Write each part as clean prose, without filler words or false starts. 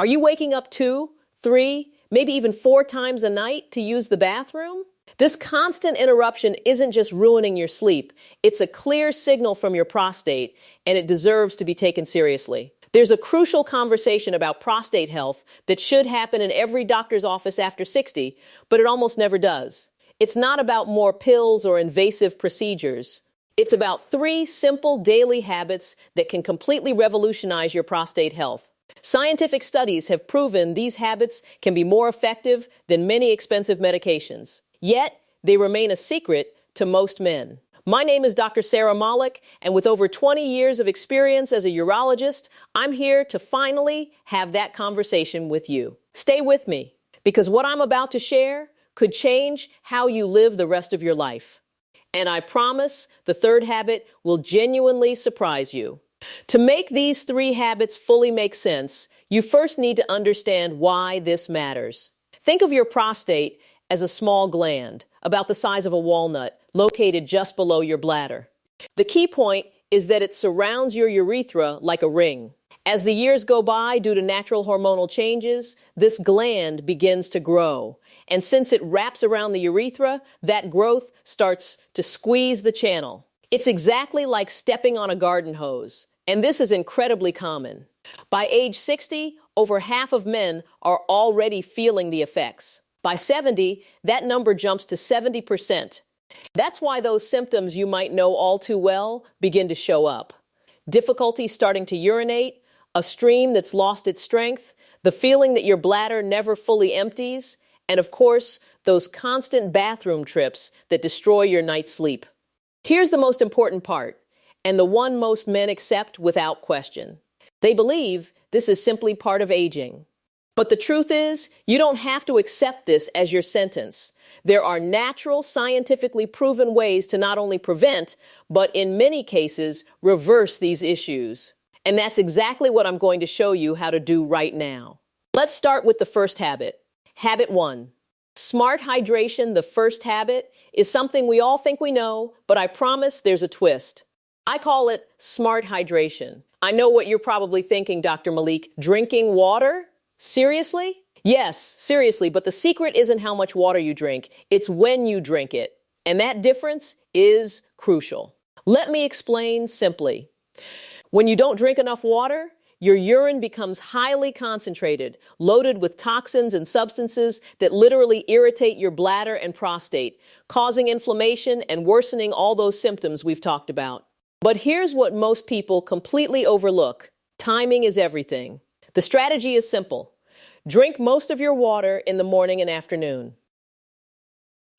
Are you waking up 2, 3, maybe even 4 times a night to use the bathroom? This constant interruption isn't just ruining your sleep, it's a clear signal from your prostate, and it deserves to be taken seriously. There's a crucial conversation about prostate health that should happen in every doctor's office after 60, but it almost never does. It's not about more pills or invasive procedures. It's about 3 simple daily habits that can completely revolutionize your prostate health. Scientific studies have proven these habits can be more effective than many expensive medications. Yet, they remain a secret to most men. My name is Dr. Sarah Malik, and with over 20 years of experience as a urologist, I'm here to finally have that conversation with you. Stay with me, because what I'm about to share could change how you live the rest of your life. And I promise the 3rd habit will genuinely surprise you. To make these 3 habits fully make sense, you first need to understand why this matters. Think of your prostate as a small gland, about the size of a walnut, located just below your bladder. The key point is that it surrounds your urethra like a ring. As the years go by, due to natural hormonal changes, this gland begins to grow. And since it wraps around the urethra, that growth starts to squeeze the channel. It's exactly like stepping on a garden hose. And this is incredibly common. By age 60, over half of men are already feeling the effects. By 70, that number jumps to 70%. That's why those symptoms you might know all too well begin to show up. Difficulty starting to urinate, a stream that's lost its strength, the feeling that your bladder never fully empties, and of course, those constant bathroom trips that destroy your night's sleep. Here's the most important part, and the one most men accept without question. They believe this is simply part of aging. But the truth is, you don't have to accept this as your sentence. There are natural, scientifically proven ways to not only prevent, but in many cases, reverse these issues. And that's exactly what I'm going to show you how to do right now. Let's start with the first habit. Habit 1. Smart hydration, the first habit, is something we all think we know, but I promise there's a twist. I call it smart hydration. I know what you're probably thinking, Dr. Malik. Drinking water? Seriously? Yes, seriously, but the secret isn't how much water you drink, it's when you drink it. And that difference is crucial. Let me explain simply. When you don't drink enough water, your urine becomes highly concentrated, loaded with toxins and substances that literally irritate your bladder and prostate, causing inflammation and worsening all those symptoms we've talked about. But here's what most people completely overlook. Timing is everything. The strategy is simple. Drink most of your water in the morning and afternoon.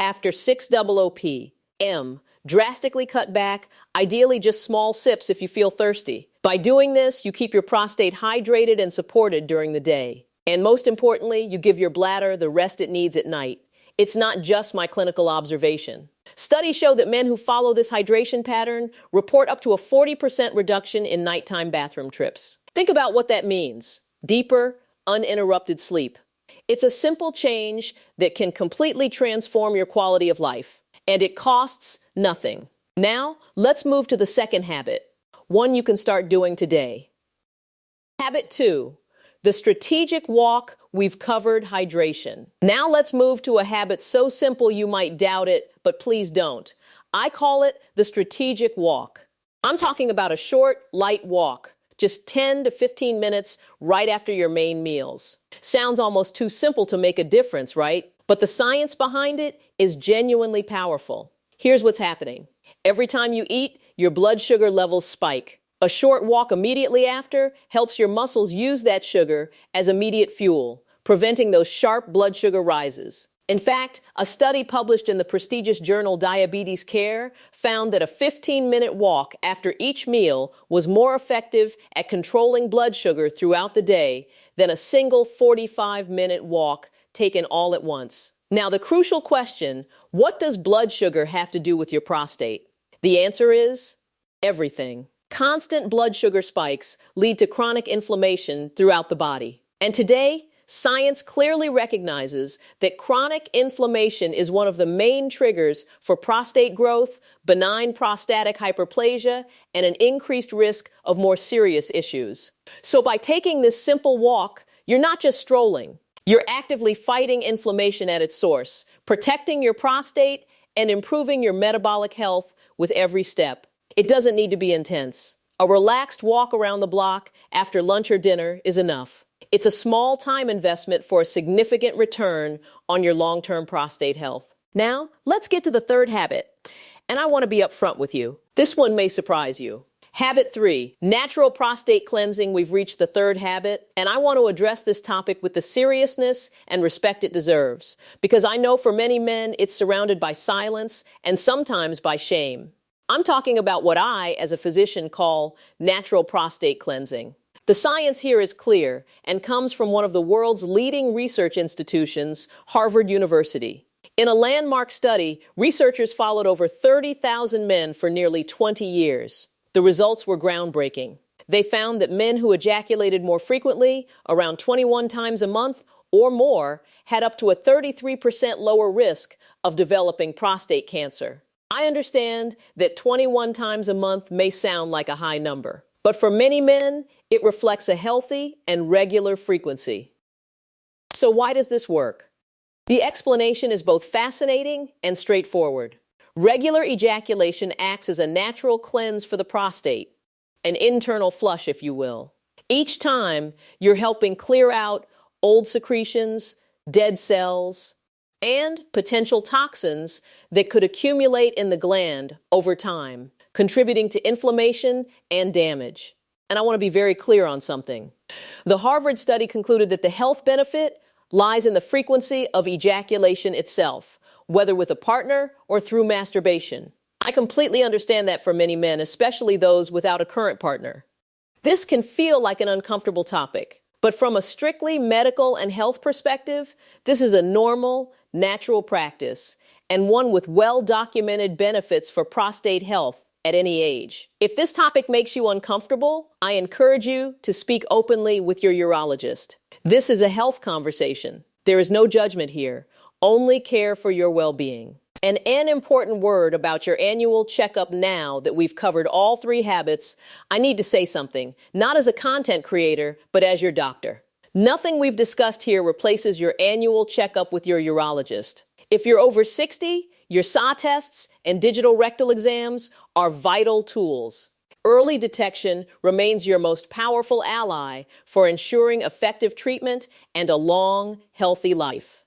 After 6:00 p.m., drastically cut back, ideally just small sips if you feel thirsty. By doing this, you keep your prostate hydrated and supported during the day. And most importantly, you give your bladder the rest it needs at night. It's not just my clinical observation. Studies show that men who follow this hydration pattern report up to a 40% reduction in nighttime bathroom trips. Think about what that means. Deeper, uninterrupted sleep. It's a simple change that can completely transform your quality of life. And it costs nothing. Now, let's move to the second habit, one you can start doing today. Habit 2, the strategic walk. We've covered hydration. Now let's move to a habit so simple you might doubt it, but please don't. I call it the strategic walk. I'm talking about a short, light walk, just 10 to 15 minutes right after your main meals. Sounds almost too simple to make a difference, right? But the science behind it is genuinely powerful. Here's what's happening. Every time you eat, your blood sugar levels spike. A short walk immediately after helps your muscles use that sugar as immediate fuel, preventing those sharp blood sugar rises. In fact, a study published in the prestigious journal Diabetes Care found that a 15-minute walk after each meal was more effective at controlling blood sugar throughout the day than a single 45-minute walk taken all at once. Now, the crucial question, what does blood sugar have to do with your prostate? The answer is everything. Constant blood sugar spikes lead to chronic inflammation throughout the body. And today, science clearly recognizes that chronic inflammation is one of the main triggers for prostate growth, benign prostatic hyperplasia, and an increased risk of more serious issues. So by taking this simple walk you're not just strolling. You're actively fighting inflammation at its source, protecting your prostate, and improving your metabolic health with every step. It doesn't need to be intense. A relaxed walk around the block after lunch or dinner is enough. It's a small time investment for a significant return on your long-term prostate health. Now, let's get to the third habit. And I want to be upfront with you. This one may surprise you. Habit 3, natural prostate cleansing. We've reached the third habit, and I want to address this topic with the seriousness and respect it deserves, because I know for many men it's surrounded by silence and sometimes by shame. I'm talking about what I, as a physician, call natural prostate cleansing. The science here is clear and comes from one of the world's leading research institutions, Harvard University. In a landmark study, researchers followed over 30,000 men for nearly 20 years. The results were groundbreaking. They found that men who ejaculated more frequently, around 21 times a month or more, had up to a 33% lower risk of developing prostate cancer. I understand that 21 times a month may sound like a high number, but for many men, it reflects a healthy and regular frequency. So why does this work? The explanation is both fascinating and straightforward. Regular ejaculation acts as a natural cleanse for the prostate, an internal flush, if you will. Each time, you're helping clear out old secretions, dead cells, and potential toxins that could accumulate in the gland over time, contributing to inflammation and damage. And I want to be very clear on something. The Harvard study concluded that the health benefit lies in the frequency of ejaculation itself, whether with a partner or through masturbation. I completely understand that for many men, especially those without a current partner. This can feel like an uncomfortable topic, but from a strictly medical and health perspective, this is a normal, natural practice, and one with well-documented benefits for prostate health at any age. If this topic makes you uncomfortable, I encourage you to speak openly with your urologist. This is a health conversation. There is no judgment here, only care for your well-being. And an important word about your annual checkup. Now that we've covered all 3 habits, I need to say something, not as a content creator, but as your doctor. Nothing we've discussed here replaces your annual checkup with your urologist. If you're over 60, your SAW tests and digital rectal exams are vital tools. Early detection remains your most powerful ally for ensuring effective treatment and a long, healthy life.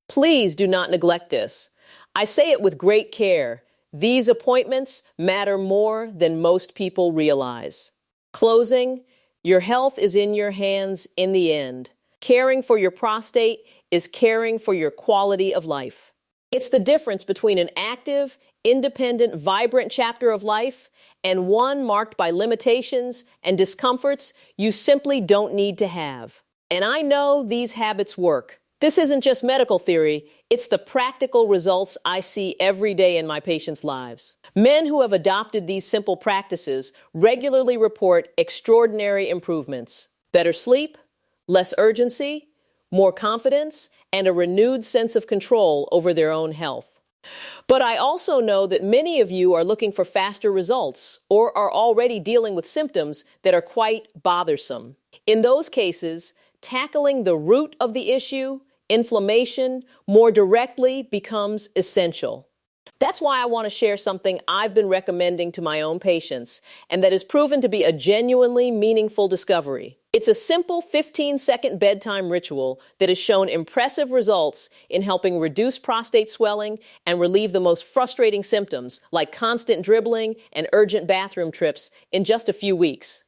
Please do not neglect this. I say it with great care. These appointments matter more than most people realize. Closing, your health is in your hands in the end. Caring for your prostate is caring for your quality of life. It's the difference between an active, independent, vibrant chapter of life and one marked by limitations and discomforts you simply don't need to have. And I know these habits work. This isn't just medical theory, it's the practical results I see every day in my patients' lives. Men who have adopted these simple practices regularly report extraordinary improvements. Better sleep, less urgency, more confidence, and a renewed sense of control over their own health. But I also know that many of you are looking for faster results or are already dealing with symptoms that are quite bothersome. In those cases, tackling the root of the issue, inflammation, more directly becomes essential. That's why I want to share something I've been recommending to my own patients, and that has proven to be a genuinely meaningful discovery. It's a simple 15-second bedtime ritual that has shown impressive results in helping reduce prostate swelling and relieve the most frustrating symptoms, like constant dribbling and urgent bathroom trips, in just a few weeks.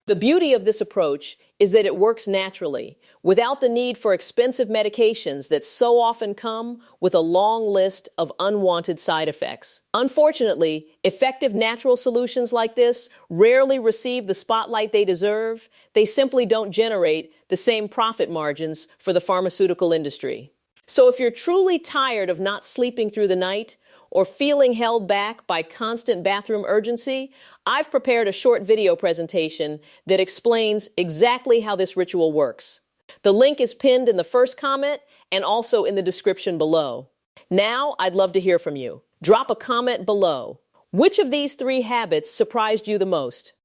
The beauty of this approach is that it works naturally, without the need for expensive medications that so often come with a long list of unwanted side effects. Unfortunately, effective natural solutions like this rarely receive the spotlight they deserve. They simply don't generate the same profit margins for the pharmaceutical industry. So if you're truly tired of not sleeping through the night, or feeling held back by constant bathroom urgency, I've prepared a short video presentation that explains exactly how this ritual works. The link is pinned in the first comment and also in the description below. Now, I'd love to hear from you. Drop a comment below. Which of these 3 habits surprised you the most?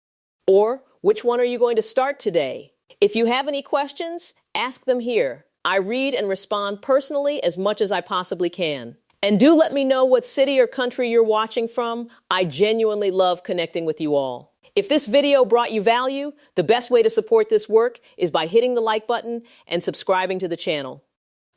Or which one are you going to start today? If you have any questions, Ask them here. I read and respond personally as much as I possibly can. And do let me know what city or country you're watching from. I genuinely love connecting with you all. If this video brought you value, the best way to support this work is by hitting the like button and subscribing to the channel.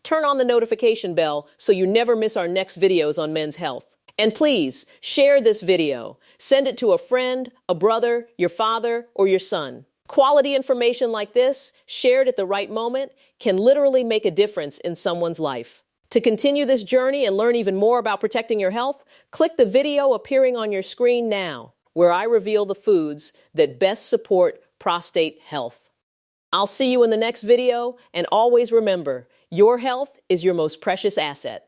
Turn on the notification bell so you never miss our next videos on men's health. And please, share this video. Send it to a friend, a brother, your father, or your son. Quality information like this, shared at the right moment, can literally make a difference in someone's life. To continue this journey and learn even more about protecting your health, click the video appearing on your screen now, where I reveal the foods that best support prostate health. I'll see you in the next video, and always remember, your health is your most precious asset.